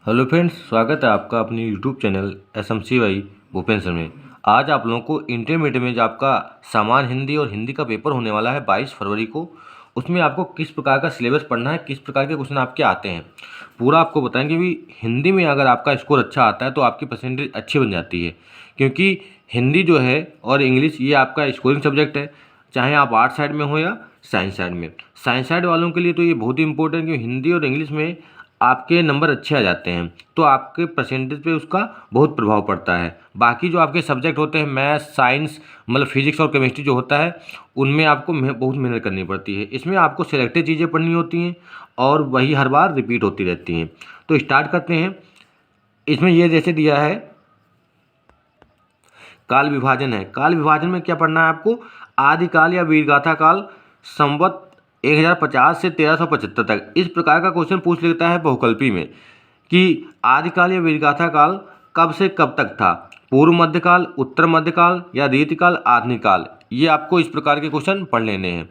Hello friends, स्वागत है आपका अपने YouTube channel SMCY Bhupen sir में। आज आप लोगों को इंटरमीडिएट में जो आपका सामान्य हिंदी और हिंदी का पेपर होने वाला है 22 फरवरी को, उसमें आपको किस प्रकार का सिलेबस पढ़ना है, किस प्रकार के क्वेश्चन आपके आते हैं, पूरा आपको बताएंगे। भी हिंदी में अगर आपका स्कोर अच्छा आता है तो आपकी परसेंटेज अच्छी बन जाती है, क्योंकि हिंदी जो है और इंग्लिश ये आपका स्कोरिंग सब्जेक्ट है, चाहे आप आर्ट साइड में हो या साइंस साइड में। साइंस साइड वालों के लिए तो ये बहुत ही इंपॉर्टेंट, क्योंकि हिंदी और इंग्लिश में आपके नंबर अच्छे आ जाते हैं तो आपके परसेंटेज पे उसका बहुत प्रभाव पड़ता है। बाकी जो आपके सब्जेक्ट होते हैं मैथ, साइंस, मतलब फिजिक्स और केमिस्ट्री जो होता है, उनमें आपको बहुत मेहनत करनी पड़ती है। इसमें आपको सिलेक्टेड चीज़ें पढ़नी होती हैं और वही हर बार रिपीट होती रहती हैं। तो स्टार्ट करते हैं। इसमें ये जैसे दिया है, काल विभाजन है। काल विभाजन में क्या पढ़ना है आपको? आदिकाल या वीरगाथा काल, संवत 1050 से 1375 तक। इस प्रकार का क्वेश्चन पूछ लेता है बहुकल्पी में कि आदिकाल या वीरगाथा काल कब से कब तक था, पूर्व मध्यकाल, उत्तर मध्यकाल या रीतिकाल, आधुनिक काल। ये आपको इस प्रकार के क्वेश्चन पढ़ लेने हैं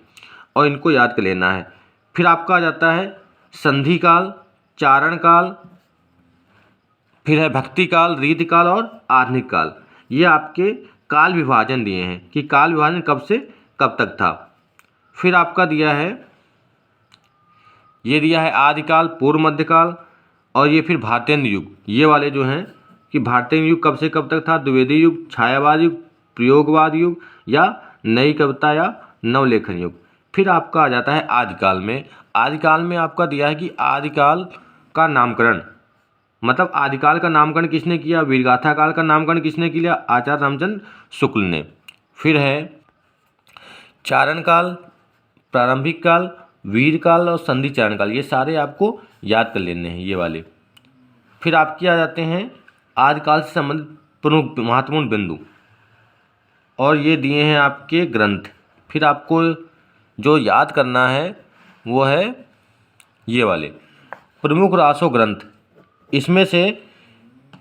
और इनको याद कर लेना है। फिर आपका आ जाता है संधि काल, चारण काल, फिर है भक्ति काल, रीतिकाल और आधुनिक काल। ये आपके काल विभाजन दिए हैं कि काल विभाजन कब से कब तक था। फिर आपका दिया है, ये दिया है आदिकाल, पूर्व मध्यकाल और ये फिर भारतेंद्र युग। ये वाले जो हैं कि भारतेंद्र युग कब से कब तक था, द्विवेदी युग, छायावाद युग, प्रयोगवाद युग या नई कविता या नवलेखन युग। फिर आपका आ जाता है आदिकाल में। आदिकाल में आपका दिया है कि आदिकाल का नामकरण, मतलब आदिकाल का नामकरण किसने किया? वीरगाथा काल का नामकरण किसने किया? आचार्य रामचंद्र शुक्ल ने। फिर है चारण काल, प्रारंभिक काल, वीर काल और संधि चारण काल। ये सारे आपको याद कर लेने हैं, ये वाले। फिर आपके आ जाते हैं आदिकाल से संबंधित प्रमुख महत्वपूर्ण बिंदु, और ये दिए हैं आपके ग्रंथ। फिर आपको जो याद करना है वो है ये वाले प्रमुख रासो ग्रंथ। इसमें से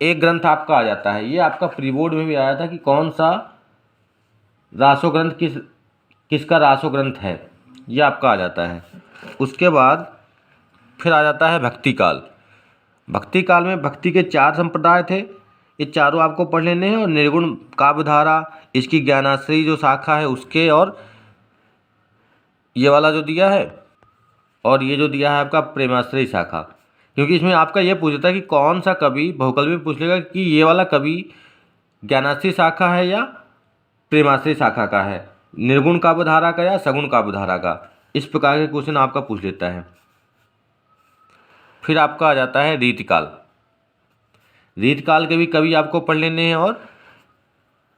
एक ग्रंथ आपका आ जाता है, ये आपका प्री बोर्ड में भी आया था कि कौन सा रासो ग्रंथ किसका रासो ग्रंथ है, ये आपका आ जाता है। उसके बाद फिर आ जाता है भक्ति काल। भक्ति काल में भक्ति के 4 संप्रदाय थे, ये चारों आपको पढ़ लेने हैं। और निर्गुण काव्यधारा, इसकी ज्ञानाश्रयी जो शाखा है उसके, और ये वाला जो दिया है, और ये जो दिया है आपका प्रेमाश्रयी शाखा। क्योंकि इसमें आपका ये पूछता है कि कौन सा कवि, बहुकल्पी में पूछ लेगा कि ये वाला कवि ज्ञानाश्रयी शाखा है या प्रेमाश्रयी शाखा का है, निर्गुण काव्यधारा का या सगुण काव्यधारा का। इस प्रकार के क्वेश्चन आपका पूछ लेता है। फिर आपका आ जाता है रीतिकाल। रीतिकाल के भी कवि आपको पढ़ लेने हैं। और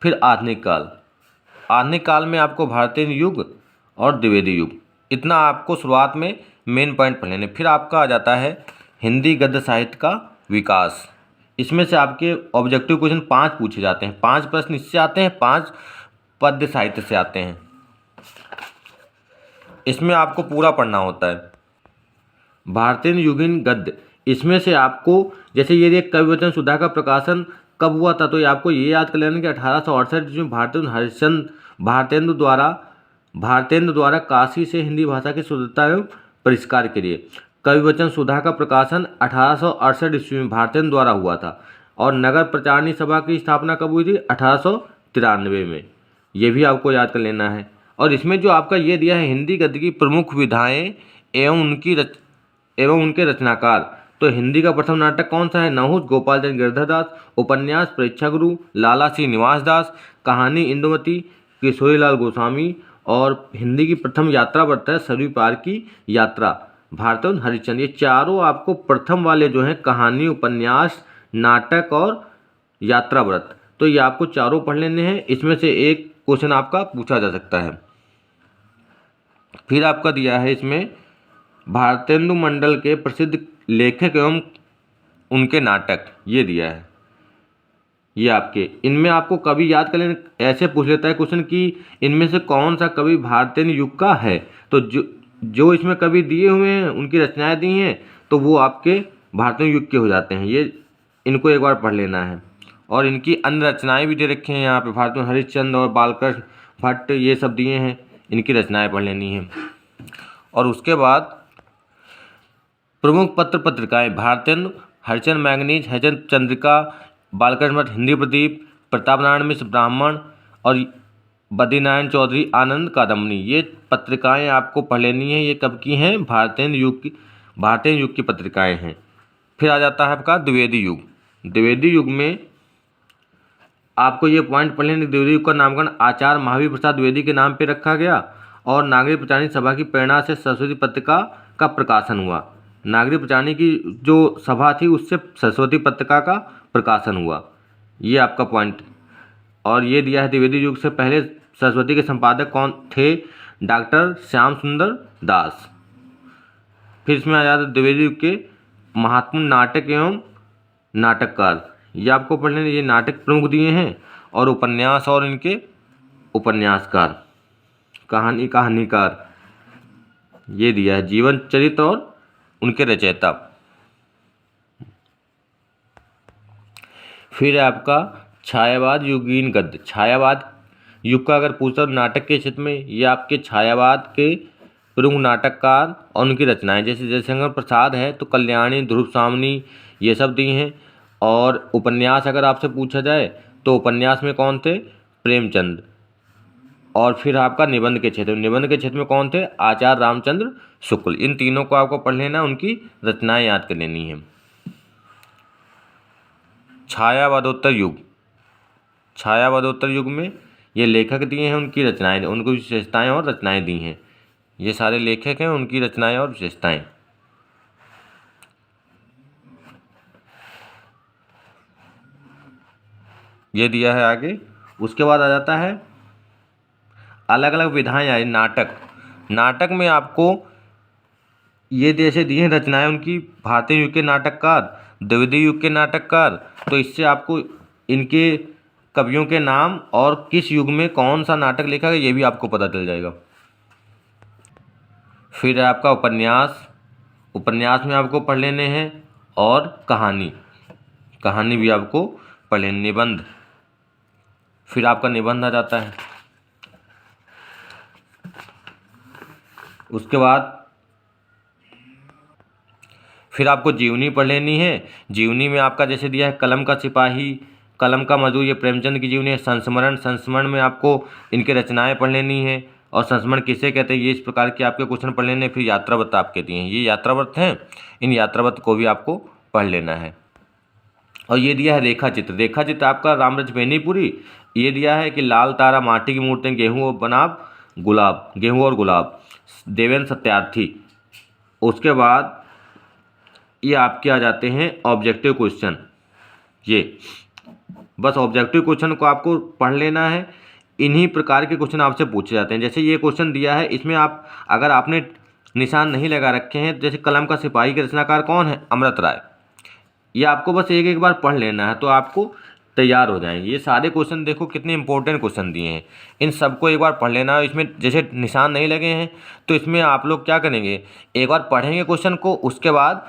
फिर आधुनिक काल। आधुनिक काल में आपको भारतेंद्र युग और द्विवेदी युग, इतना आपको शुरुआत में मेन पॉइंट पढ़ लेने। फिर आपका आ जाता है हिंदी गद्य साहित्य का विकास। इसमें से आपके ऑब्जेक्टिव क्वेश्चन 5 पूछे जाते हैं, 5 प्रश्न इससे आते हैं, 5 पद्य साहित्य से आते हैं। इसमें आपको पूरा पढ़ना होता है। भारतेंद्र युगीन गद्य, इसमें से आपको जैसे ये एक कवि वचन सुधा का प्रकाशन कब हुआ था, तो ये आपको ये याद कर लेना कि 1868 जिसमें भारतेंद्र द्वारा काशी से हिंदी भाषा की शुद्धता एवं परिष्कार के लिए कवि वचन सुधा का प्रकाशन 1868 ईस्वी में भारतेंद्र द्वारा हुआ था। और नगर प्रचारणी सभा की स्थापना कब हुई थी? 1893 में। ये भी आपको याद कर लेना है। और इसमें जो आपका ये दिया है हिंदी गद्य की प्रमुख विधाएं एवं उनके रचनाकार, तो हिंदी का प्रथम नाटक कौन सा है? नहुष, गोपाल चंद्र गिरधर दास। उपन्यास परीक्षा गुरु, लाला श्रीनिवास दास। कहानी इंदुमती, किशोरीलाल गोस्वामी। और हिंदी की प्रथम यात्रा व्रत है सरयू पार की यात्रा, भारतेंदु हरिश्चंद्र। ये चारों आपको प्रथम वाले जो हैं कहानी, उपन्यास, नाटक और यात्रा व्रत, तो ये आपको चारों पढ़ लेने हैं। इसमें से एक क्वेश्चन आपका पूछा जा सकता है। फिर आपका दिया है इसमें भारतेंदु मंडल के प्रसिद्ध लेखक एवं उनके नाटक, ये दिया है। ये आपके इनमें आपको कवि याद कर लेना। ऐसे पूछ लेता है क्वेश्चन कि इनमें से कौन सा कवि भारतेंदु युग का है, तो जो इसमें कवि दिए हुए हैं उनकी रचनाएं दी हैं तो वो आपके भारतेंदु युग के हो जाते हैं। ये इनको एक बार पढ़ लेना है। और इनकी अन्य रचनाएं भी दे रखे हैं यहाँ पे, भारतेंदु हरिश्चंद्र और बालकृष्ण भट्ट, ये सब दिए हैं, इनकी रचनाएं पढ़ लेनी है। और उसके बाद प्रमुख पत्र पत्रिकाएं, भारतेंदु हरिचंद मैगनीज, हरिचंद चंद्रिका, बालकृष्ण भट्ट हिंदी प्रदीप, प्रताप नारायण मिश्र ब्राह्मण और बद्रीनारायण चौधरी आनंद कादम्बनी। ये पत्रिकाएं आपको पढ़ लेनी है। ये कब की हैं? भारतीय युग की पत्रिकाएं हैं। फिर आ जाता है आपका द्विवेदी युग। द्विवेदी युग में आपको ये पॉइंट पढ़ लेने, द्विवेदी युग का नामकरण आचार्य महावीर प्रसाद द्विवेदी के नाम पे रखा गया और नागरिक प्रचारणी सभा की प्रेरणा से सरस्वती पत्रिका का प्रकाशन हुआ। नागरिक प्रचारणी की जो सभा थी उससे सरस्वती पत्रिका का प्रकाशन हुआ। ये आपका पॉइंट। और ये दिया है द्विवेदी युग से पहले सरस्वती के संपादक कौन थे? डॉक्टर श्याम सुंदर दास। फिर इसमें आ जाता है द्विवेदी युग के महत्वपूर्ण नाटक एवं नाटककार। ये आपको पढ़ लेना, ये नाटक प्रमुख दिए हैं और उपन्यास और इनके उपन्यासकार, कहानीकार ये दिया है, जीवन चरित्र और उनके रचयिता। फिर आपका छायावाद युगीन गद्य। छायावाद युग का अगर पूछा नाटक के क्षेत्र में, ये आपके छायावाद के प्रमुख नाटककार और उनकी रचनाएं, जैसे जयशंकर प्रसाद है तो कल्याणी, ध्रुव सामनी ये सब दी हैं। और उपन्यास अगर आपसे पूछा जाए तो उपन्यास में कौन थे? प्रेमचंद। और फिर आपका निबंध के क्षेत्र में कौन थे? आचार्य रामचंद्र शुक्ल। इन तीनों को आपको पढ़ लेना, उनकी रचनाएं याद कर लेनी है। छायावादोत्तर युग। छायावादोत्तर युग में ये लेखक दिए हैं, उनकी रचनाएं, उनको विशेषताएं और रचनाएं दी हैं। ये सारे लेखक हैं, उनकी रचनाएं और विशेषताएं। ये दिया है आगे। उसके बाद आ जाता है अलग अलग विधाएं आई। नाटक में आपको ये जैसे दिए हैं रचनाएं उनकी, भारतीय युग के नाटककार, द्विवेदी युग के नाटककार, तो इससे आपको इनके कवियों के नाम और किस युग में कौन सा नाटक लिखा गया ये भी आपको पता चल जाएगा। फिर आपका उपन्यास में आपको पढ़ लेने हैं और कहानी भी आपको पढ़ लेने। निबंध, फिर आपका निबंध आ जाता है। उसके बाद फिर आपको जीवनी पढ़ लेनी है। जीवनी में आपका जैसे दिया है कलम का सिपाही, कलम का मजदूर, ये प्रेमचंद की जीवनी है। संस्मरण में आपको इनके रचनाएं पढ़ लेनी है और संस्मरण किसे कहते हैं ये इस प्रकार के आपके क्वेश्चन पढ़ लेने। फिर यात्रावृत्त आपके दिए हैं, ये यात्रावृत्त हैं, इन यात्रावृत्त को भी आपको पढ़ लेना है। और ये दिया है रेखा चित्र आपका रामरच बेनीपुरी। ये दिया है कि लाल तारा, माटी की मूर्तें, गेहूँ और गुलाब, देवेंद्र सत्यार्थी। उसके बाद ये आपके आ जाते हैं ऑब्जेक्टिव क्वेश्चन। ये बस ऑब्जेक्टिव क्वेश्चन को आपको पढ़ लेना है। इन्हीं प्रकार के क्वेश्चन आपसे पूछे जाते हैं। जैसे ये क्वेश्चन दिया है, इसमें आप अगर आपने निशान नहीं लगा रखे हैं, जैसे कलम का सिपाही के रचनाकार कौन है? अमृत राय। ये आपको बस एक बार पढ़ लेना है तो आपको तैयार हो जाएंगे। ये सारे क्वेश्चन देखो कितने इंपॉर्टेंट क्वेश्चन दिए हैं, इन सबको एक बार पढ़ लेना है। इसमें जैसे निशान नहीं लगे हैं तो इसमें आप लोग क्या करेंगे, एक बार पढ़ेंगे क्वेश्चन को, उसके बाद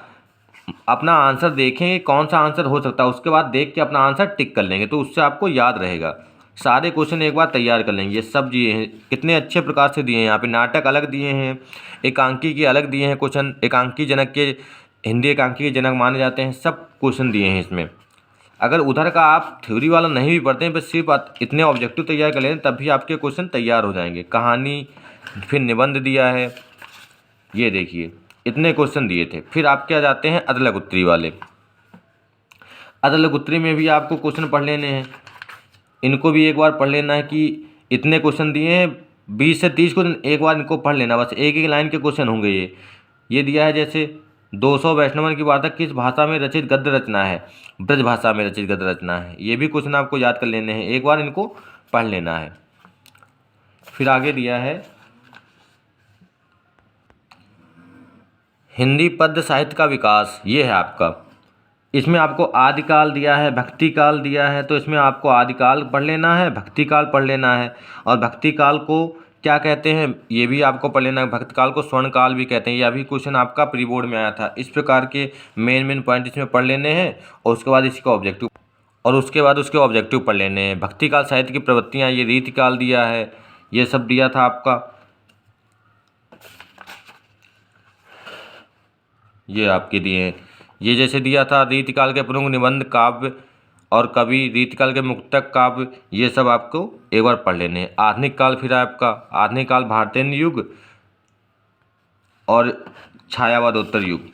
अपना आंसर देखेंगे कौन सा आंसर हो सकता है, उसके बाद देख के अपना आंसर टिक कर लेंगे, तो उससे आपको याद रहेगा। सारे क्वेश्चन एक बार तैयार कर लेंगे। ये सब दिए हैं, कितने अच्छे प्रकार से दिए हैं। यहाँ पे नाटक अलग दिए हैं, एकांकी के अलग दिए हैं क्वेश्चन, एकांकी जनक के, हिंदी एकांकी के जनक माने जाते हैं, सब क्वेश्चन दिए हैं इसमें। अगर उधर का आप थ्योरी वाला नहीं भी पढ़ते हैं, बस सिर्फ इतने ऑब्जेक्टिव तैयार कर लें तब भी आपके क्वेश्चन तैयार हो जाएंगे। कहानी, फिर निबंध दिया है, ये देखिए इतने क्वेश्चन दिए थे। फिर आपके आ जाते हैं अदला उत्तरी वाले। अदला उत्तरी में भी आपको क्वेश्चन पढ़ लेने हैं, इनको भी एक बार पढ़ लेना है कि इतने क्वेश्चन दिए हैं, 20 से 30 क्वेश्चन, एक बार इनको पढ़ लेना, बस एक लाइन के क्वेश्चन होंगे। ये दिया है जैसे 200 वैष्णवन की वार्ता किस भाषा में रचित गद्य रचना है? ब्रज भाषा में रचित गद्य रचना है। ये भी क्वेश्चन आपको याद कर लेने हैं, एक बार इनको पढ़ लेना है। फिर आगे दिया है हिंदी पद्य साहित्य का विकास, ये है आपका। इसमें आपको आदिकाल दिया है, भक्ति काल दिया है, तो इसमें आपको आदिकाल पढ़ लेना है, भक्ति काल पढ़ लेना है। और भक्ति काल को क्या कहते हैं ये भी आपको पढ़ लेना है। भक्ति काल को स्वर्ण काल भी कहते हैं। यह भी क्वेश्चन आपका प्री बोर्ड में आया था। इस प्रकार के मेन पॉइंट इसमें पढ़ लेने हैं और उसके बाद इसका ऑब्जेक्टिव, और उसके बाद उसके ऑब्जेक्टिव पढ़ लेने हैं। भक्ति काल साहित्य की प्रवृत्तियाँ, ये रीतिकाल दिया है, ये सब दिया था आपका। ये आपके दिए हैं ये जैसे दिया था रीतिकाल के प्रमुख निबंध, काव्य और कवि, रीतिकाल के मुक्तक, काव्य, ये सब आपको एक बार पढ़ लेने हैं। आधुनिक काल फिर आपका आधुनिक काल, भारतेंद्र युग और छायावादोत्तर युग।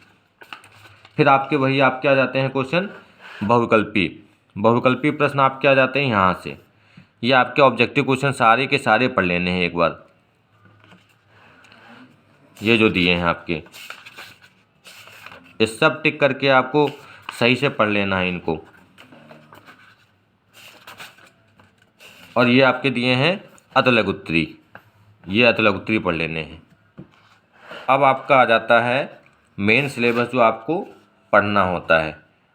फिर आपके वही आपके आ जाते हैं क्वेश्चन बहुविकल्पी। बहुविकल्पी प्रश्न आपके आ जाते हैं यहाँ से। ये आपके ऑब्जेक्टिव क्वेश्चन सारे के सारे पढ़ लेने हैं एक बार, ये जो दिए हैं आपके, इस सब टिक करके आपको सही से पढ़ लेना है इनको। और ये आपके दिए हैं अतलगुत्री, ये अतलगुत्री पढ़ लेने हैं। अब आपका आ जाता है मेन सिलेबस जो आपको पढ़ना होता है।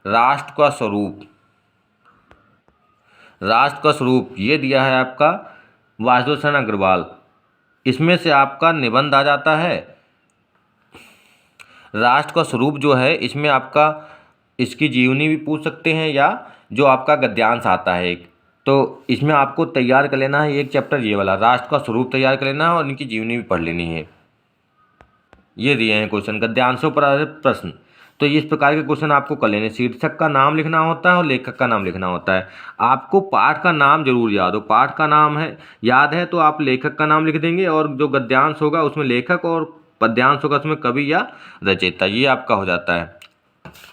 राष्ट्र का स्वरूप, राष्ट्र का स्वरूप ये दिया है आपका वासुदेव शरण अग्रवाल। इसमें से आपका निबंध आ जाता है। राष्ट्र का स्वरूप जो है इसमें आपका इसकी जीवनी भी पूछ सकते हैं, या जो आपका गद्यांश आता है एक, तो इसमें आपको तैयार कर लेना है एक चैप्टर ये वाला, राष्ट्र का स्वरूप तैयार कर लेना है और इनकी जीवनी भी पढ़ लेनी है। ये दिए हैं क्वेश्चन गद्यांशों पर आधारित प्रश्न। तो इस प्रकार के क्वेश्चन आपको कर लेने। शीर्षक का नाम लिखना होता है और लेखक का नाम लिखना होता है। आपको पाठ का नाम जरूर याद हो, पाठ का नाम है याद है तो आप लेखक का नाम लिख देंगे, और जो गद्यांश होगा उसमें लेखक और पद्यांश होगा उसमें कवि या रचयिता, ये आपका हो जाता है।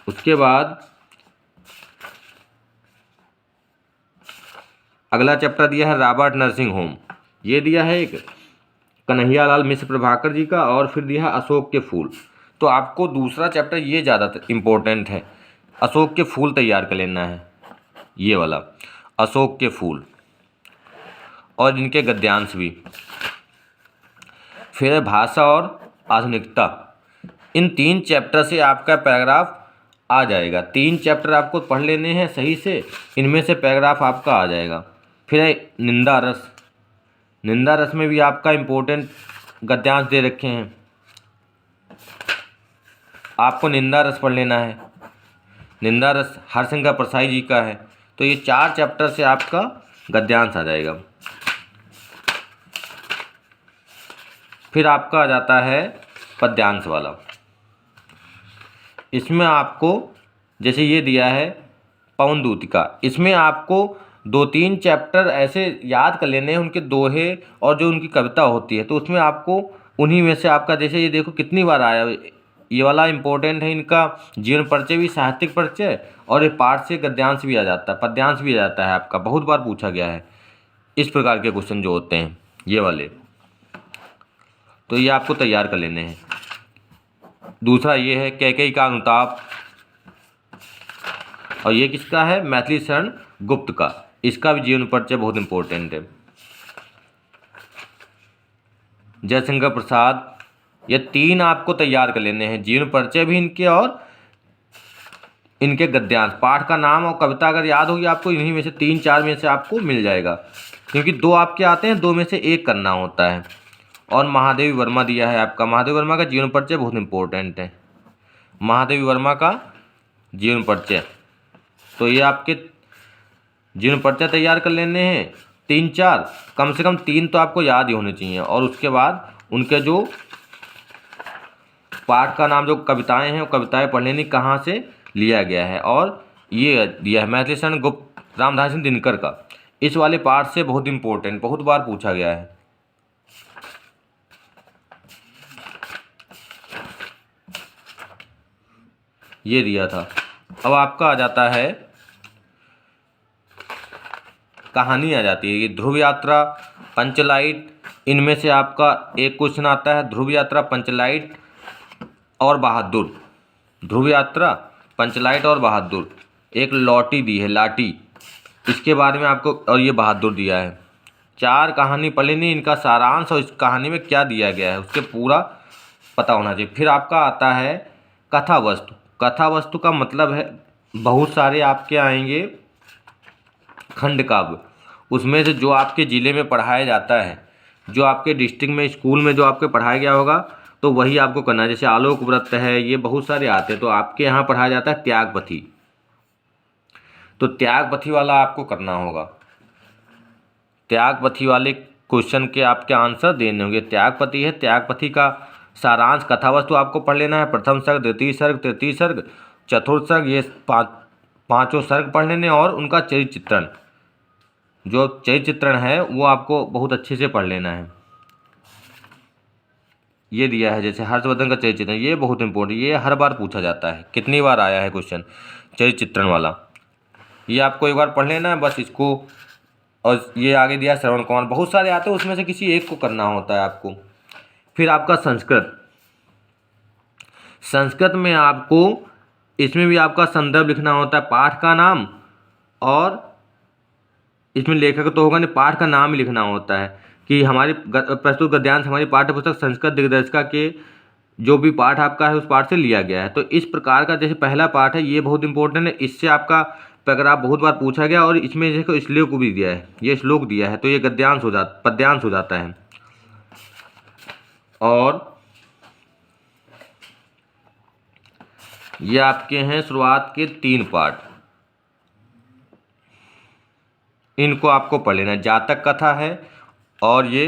उसके बाद अगला चैप्टर दिया है रॉबर्ट नर्सिंग होम। ये दिया है एक कन्हैयालाल मिश्र प्रभाकर जी का, और फिर दिया है अशोक के फूल। तो आपको दूसरा चैप्टर ये ज़्यादा इम्पोर्टेंट है, अशोक के फूल तैयार कर लेना है, ये वाला अशोक के फूल और इनके गद्यांश भी। फिर है भाषा और आधुनिकता। इन 3 चैप्टर से आपका पैराग्राफ आ जाएगा। 3 चैप्टर आपको पढ़ लेने हैं सही से, इनमें से पैराग्राफ आपका आ जाएगा। फिर है निंदा रस। निंदा रस में भी आपका इम्पोर्टेंट गद्यांश दे रखे हैं, आपको निंदा रस पढ़ लेना है। निंदा रस हरशंकर परसाई जी का है। तो ये 4 चैप्टर से आपका गद्यांश आ जाएगा। फिर आपका आ जाता है पद्यांश वाला। इसमें आपको जैसे ये दिया है पवन दूतिका, इसमें आपको 2-3 चैप्टर ऐसे याद कर लेने हैं, उनके दोहे और जो उनकी कविता होती है, तो उसमें आपको उन्हीं में से आपका, जैसे ये देखो कितनी बार आया, ये वाला इम्पोर्टेंट है, इनका जीवन परिचय भी, साहित्यिक परिचय, और ये पाठ से गद्यांश भी आ जाता है, पद्यांश भी आ जाता है आपका, बहुत बार पूछा गया है इस प्रकार के क्वेश्चन जो होते हैं ये वाले। तो ये आपको तैयार कर लेने हैं। दूसरा ये है कैकेयी का अनुताप, और ये किसका है, मैथिली शरण गुप्त का, इसका भी जीवन परिचय बहुत इंपॉर्टेंट है। जयशंकर प्रसाद, ये 3 आपको तैयार कर लेने हैं, जीवन परिचय भी इनके और इनके गद्यांश। पाठ का नाम और कविता अगर याद होगी आपको, इन्हीं में से 3-4 में से आपको मिल जाएगा, क्योंकि 2 आपके आते हैं, 2 में से 1 करना होता है। और महादेवी वर्मा दिया है आपका, महादेवी वर्मा का जीवन परिचय बहुत इंपॉर्टेंट है, महादेवी वर्मा का जीवन परिचय। तो ये आपके जीवन परिचय तैयार कर लेने हैं 3-4, कम से कम 3 तो आपको याद ही होने चाहिए। और उसके बाद उनके जो पाठ का नाम, जो कविताएं हैं, वो कविताएं पढ़ लेनी कहाँ से लिया गया है। और ये दिया है मैथिली शरण गुप्त, रामधारी सिंह दिनकर का, इस वाले पाठ से बहुत इंपॉर्टेंट, बहुत बार पूछा गया है। ये दिया था। अब आपका आ जाता है कहानी आ जाती है, ये ध्रुव यात्रा, पंचलाइट, इनमें से आपका एक क्वेश्चन आता है, ध्रुव यात्रा, पंचलाइट और बहादुर। ध्रुव यात्रा, पंचलाइट और बहादुर। एक लौटी दी है, लाठी, इसके बारे में आपको, और ये बहादुर दिया है। 4 कहानी पढ़ लेनी, इनका सारांश और इस कहानी में क्या दिया गया है उसके पूरा पता होना चाहिए। फिर आपका आता है कथा वस्तु। कथा वस्तु का मतलब है बहुत सारे आपके आएंगे खंड काव्य, उसमें से जो आपके ज़िले में पढ़ाया जाता है, जो आपके डिस्ट्रिक्ट में स्कूल में जो आपके पढ़ाया गया होगा, तो वही आपको करना है। जैसे आलोक व्रत है, ये बहुत सारे आते हैं, तो आपके यहाँ पढ़ाया जाता है त्यागपथी, तो त्यागपथी वाला आपको करना होगा। त्यागपथी वाले क्वेश्चन के आपके आंसर देने होंगे। त्यागपति है, त्यागपथी का सारांश, कथा वस्तु आपको पढ़ लेना है, प्रथम सर्ग, द्वितीय सर्ग, तृतीय सर्ग चतुर्थ सर्ग, ये पाँचों सर्ग पढ़ लेने, और उनका चरित्र चित्रण, जो चरित्र चित्रण है वो आपको बहुत अच्छे से पढ़ लेना है। ये दिया है जैसे हर्षवर्धन का चरित्र चित्रण, ये बहुत इंपॉर्टेंट, ये हर बार पूछा जाता है, कितनी बार आया है क्वेश्चन चरित्र चित्रण वाला, ये आपको एक बार पढ़ लेना है बस इसको। और ये आगे दिया है श्रवण कुमार, बहुत सारे आते हैं, उसमें से किसी एक को करना होता है आपको। फिर आपका संस्कृत, संस्कृत में आपको इसमें भी आपका संदर्भ लिखना होता है, पाठ का नाम, और इसमें लेखक तो होगा नहीं, पाठ का नाम ही लिखना होता है कि हमारी प्रस्तुत गद्यांश हमारी पाठ्य पुस्तक संस्कृत दिग्दर्शिका के जो भी पाठ आपका है उस पाठ से लिया गया है। तो इस प्रकार का जैसे पहला पाठ है ये बहुत इंपॉर्टेंट है, इससे आपका पैराग्राफ बहुत बार पूछा गया, और इसमें जैसे श्लोक भी दिया है, ये श्लोक दिया है तो ये गद्यांश हो जाता, पद्यांश हो जाता है। और ये आपके हैं शुरुआत के 3 पाठ, इनको आपको पढ़ लेना है। जातक कथा है, और ये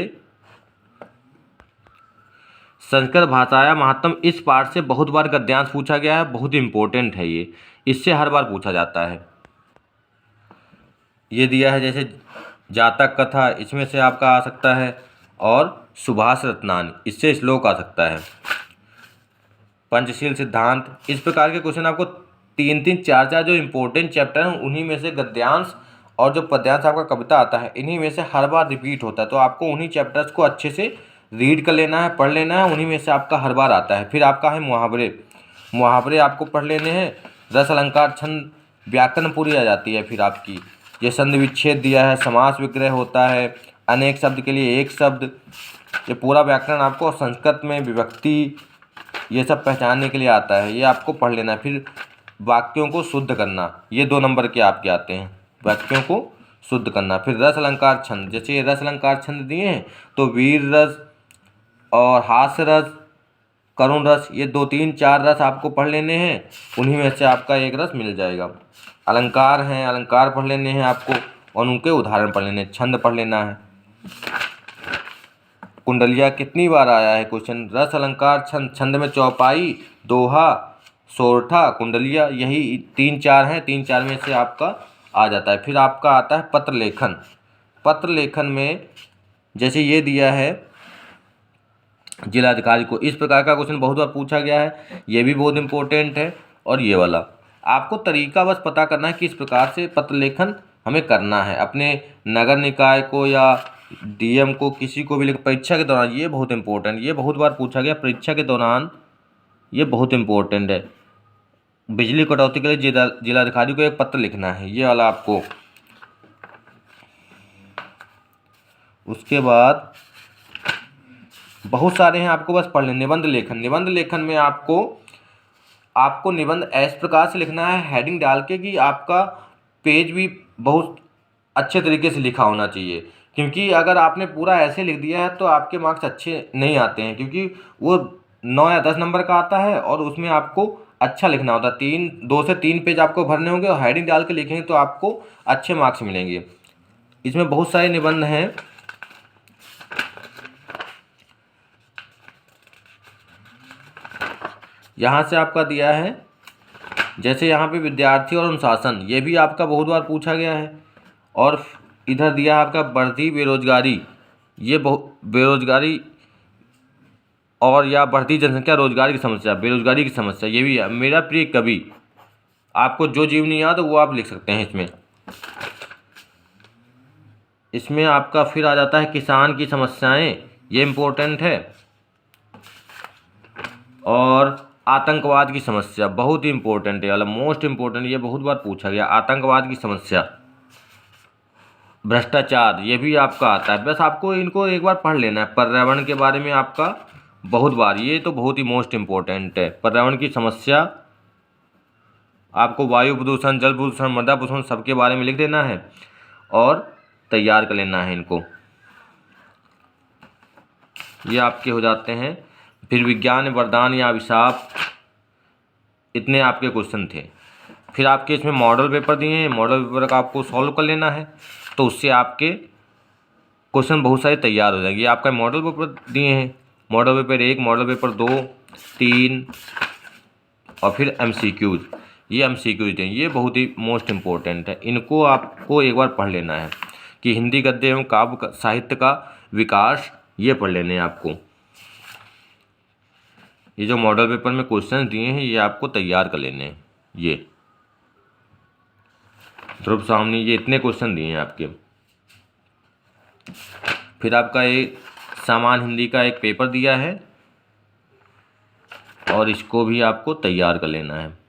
संस्कृत भाषाया महात्म, इस पाठ से बहुत बार गद्यांश पूछा गया है, बहुत इंपॉर्टेंट है ये, इससे हर बार पूछा जाता है। ये दिया है जैसे जातक कथा, इसमें से आपका आ सकता है, और सुभाष रत्नान, इससे श्लोक आ सकता है। पंचशील सिद्धांत, इस प्रकार के क्वेश्चन आपको 3-3, 4-4 जो इंपॉर्टेंट चैप्टर हैं उन्हीं में से गद्यांश और जो पद्यांश आपका कविता आता है इन्हीं में से हर बार रिपीट होता है, तो आपको उन्हीं चैप्टर्स को अच्छे से रीड कर लेना है, पढ़ लेना है, उन्हीं में से आपका हर बार आता है। फिर आपका है मुहावरे, मुहावरे आपको पढ़ लेने हैं। रस अलंकार छंद व्याकरण पूरी आ जाती है फिर आपकी। ये संधि विच्छेद दिया है, समास विग्रह होता है, अनेक शब्द के लिए एक शब्द, ये पूरा व्याकरण आपको संस्कृत में विभक्ति ये सब पहचानने के लिए आता है, ये आपको पढ़ लेना है। फिर वाक्यों को शुद्ध करना, ये 2 नंबर के आपके आते हैं, वाक्यों को शुद्ध करना। फिर रस अलंकार छंद, जैसे ये रस अलंकार छंद दिए हैं तो वीर रस और हास्य रस, करुण रस, ये 2-3-4 रस आपको पढ़ लेने हैं, उन्हीं में से आपका एक रस मिल जाएगा। अलंकार हैं, अलंकार पढ़ लेने हैं आपको, और उनके उदाहरण पढ़ लेने, छंद पढ़ लेना है। कुंडलिया कितनी बार आया है क्वेश्चन, रस अलंकार छंद, छंद में चौपाई, दोहा, सोरठा, कुंडलिया, यही 3-4 हैं, 3-4 में से आपका आ जाता है। फिर आपका आता है पत्र लेखन, पत्र लेखन में जैसे ये दिया है जिलाधिकारी को, इस प्रकार का क्वेश्चन बहुत बार पूछा गया है, ये भी बहुत इंपॉर्टेंट है। और ये वाला आपको तरीका बस पता करना है कि इस प्रकार से पत्र लेखन हमें करना है, अपने नगर निकाय को या डीएम को, किसी को भी लिख, परीक्षा के दौरान ये बहुत इंपॉर्टेंट, ये बहुत बार पूछा गया परीक्षा के दौरान, ये बहुत इंपॉर्टेंट है। बिजली कटौती के लिए जिलाधिकारी को एक पत्र लिखना है, ये वाला आपको। उसके बाद बहुत सारे हैं, आपको बस पढ़ लें। निबंध लेखन, निबंध लेखन में आपको निबंध इस प्रकार से लिखना है हेडिंग डाल के कि आपका पेज भी बहुत अच्छे तरीके से लिखा होना चाहिए, क्योंकि अगर आपने पूरा ऐसे लिख दिया है तो आपके मार्क्स अच्छे नहीं आते हैं, क्योंकि वो 9 या 10 नंबर का आता है और उसमें आपको अच्छा लिखना होता है। 2 से 3 पेज आपको भरने होंगे और हेडिंग डाल के लिखेंगे तो आपको अच्छे मार्क्स मिलेंगे। इसमें बहुत सारे निबंध हैं, यहाँ से आपका दिया है जैसे यहाँ पे विद्यार्थी और अनुशासन, ये भी आपका बहुत बार पूछा गया है। और इधर दिया है आपका बढ़ती बेरोजगारी, ये बेरोजगारी और या बढ़ती जनसंख्या, रोजगार की समस्या, बेरोजगारी की समस्या, ये भी है। मेरा प्रिय कवि, आपको जो जीवनी याद हो वो आप लिख सकते हैं इसमें आपका फिर आ जाता है किसान की समस्याएं, ये इम्पोर्टेंट है। और आतंकवाद की समस्या बहुत ही इंपॉर्टेंट है, वाला मोस्ट इम्पोर्टेंट, ये बहुत बार पूछा गया, आतंकवाद की समस्या। भ्रष्टाचार, ये भी आपका आता है, बस आपको इनको एक बार पढ़ लेना है। पर्यावरण के बारे में आपका बहुत बार, ये तो बहुत ही मोस्ट इम्पोर्टेंट है। पर्यावरण की समस्या आपको वायु प्रदूषण, जल प्रदूषण, मृदा प्रदूषण सबके बारे में लिख देना है और तैयार कर लेना है इनको, ये आपके हो जाते हैं। फिर विज्ञान वरदान या अभिशाप, इतने आपके क्वेश्चन थे। फिर आपके इसमें मॉडल पेपर दिए हैं, मॉडल पेपर का आपको सॉल्व कर लेना है, तो उससे आपके क्वेश्चन बहुत सारे तैयार हो जाएंगे। आपका मॉडल पेपर दिए हैं, मॉडल पेपर 1, मॉडल पेपर 2, 3 और फिर एमसीक्यूज। ये MCQs हैं, ये बहुत ही मोस्ट इम्पोर्टेंट है, इनको आपको एक बार पढ़ लेना है कि हिंदी गद्य एवं काव्य साहित्य का विकास, ये पढ़ लेने हैं आपको। ये जो मॉडल पेपर में क्वेश्चन दिए हैं ये आपको तैयार कर लेने हैं। ये ध्रुव सामने ये इतने क्वेश्चन दिए हैं आपके। फिर आपका एक सामान्य हिंदी का एक पेपर दिया है और इसको भी आपको तैयार कर लेना है।